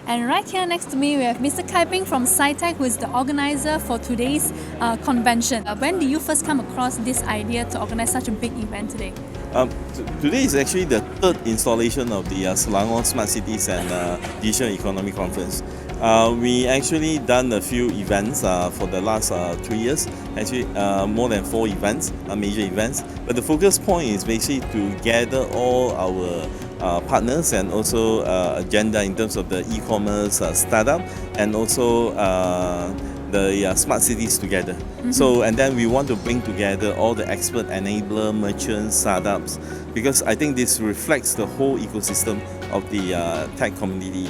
And right here next to me, we have Mr. Ping from SITEC, who is the organizer for today's convention. When did you first come across this idea to organize such a big event today? Today is actually the third installation of the Selangor Smart Cities and Digital Economy Conference. We actually done a few events for the last 3 years, actually more than 4 events, major events. But the focus point is basically to gather all our partners and also agenda in terms of the e-commerce startup and also the smart cities together. Mm-hmm. So, and then we want to bring together all the expert enabler, merchants, startups, because I think this reflects the whole ecosystem of the tech community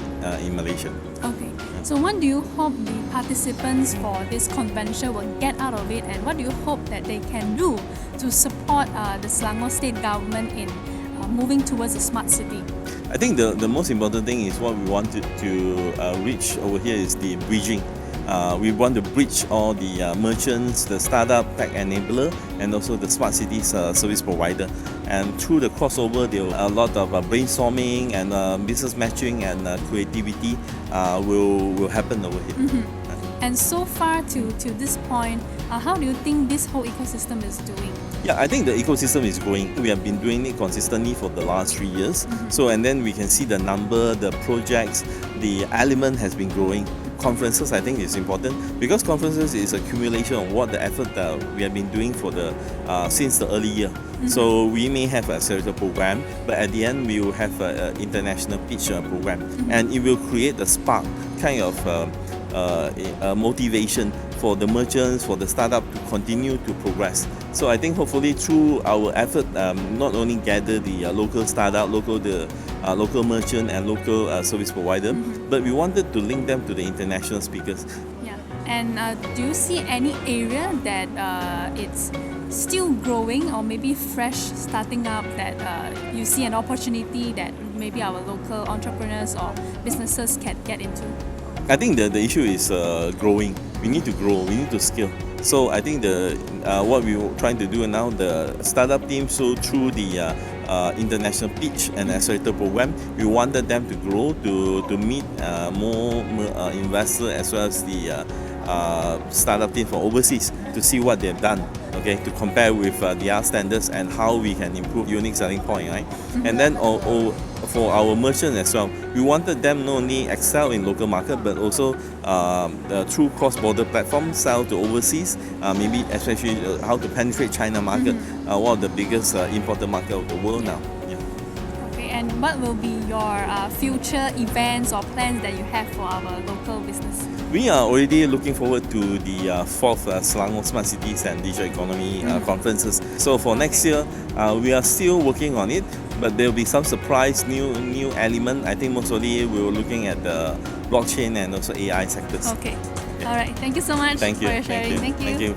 in Malaysia. Okay. So what do you hope the participants for this convention will get out of it, and what do you hope that they can do to support the Selangor state government in moving towards a smart city? I think the most important thing is what we wanted to reach over here is the bridging. We want to bridge all the merchants, the startup, tech enabler, and also the smart cities service provider. And through the crossover, there are a lot of brainstorming and business matching and creativity will happen over here. Mm-hmm. And so far to this point, how do you think this whole ecosystem is doing? Yeah, I think the ecosystem is growing. We have been doing it consistently for the last 3 years. Mm-hmm. So, and then we can see the number, the projects, the element has been growing. Conferences, I think, is important because conferences is accumulation of what the effort we have been doing for the since the early year. Mm-hmm. So we may have a accelerator program, but at the end we will have an international pitch program, mm-hmm. and it will create a spark, kind of motivation for the merchants, for the startup to continue to progress. So I think hopefully through our effort, not only gather the local startup, local merchant and local service provider, mm-hmm. but we wanted to link them to the international speakers. Yeah, and do you see any area that it's still growing or maybe fresh starting up that you see an opportunity that maybe our local entrepreneurs or businesses can get into? I think the issue is growing. We need to grow, we need to scale. So I think what we're trying to do now, the startup team, so through the international pitch and accelerator program, we wanted them to grow, to meet more investors as well as the startup team from overseas to see what they've done, okay, to compare with their standards and how we can improve unique selling point, right? Mm-hmm. And then for our merchants as well, we wanted them not only excel in local market but also through cross-border platforms sell to overseas, maybe especially how to penetrate China market, mm-hmm. One of the biggest importer market of the world now. Yeah. Okay, and what will be your future events or plans that you have for our local business? We are already looking forward to the 4th Selangor Smart Cities and Digital Economy conferences. So for next year, we are still working on it, but there will be some surprise new element. I think mostly we were looking at the blockchain and also AI sectors. Okay. Yeah. All right. Thank you so much for your sharing. Thank you.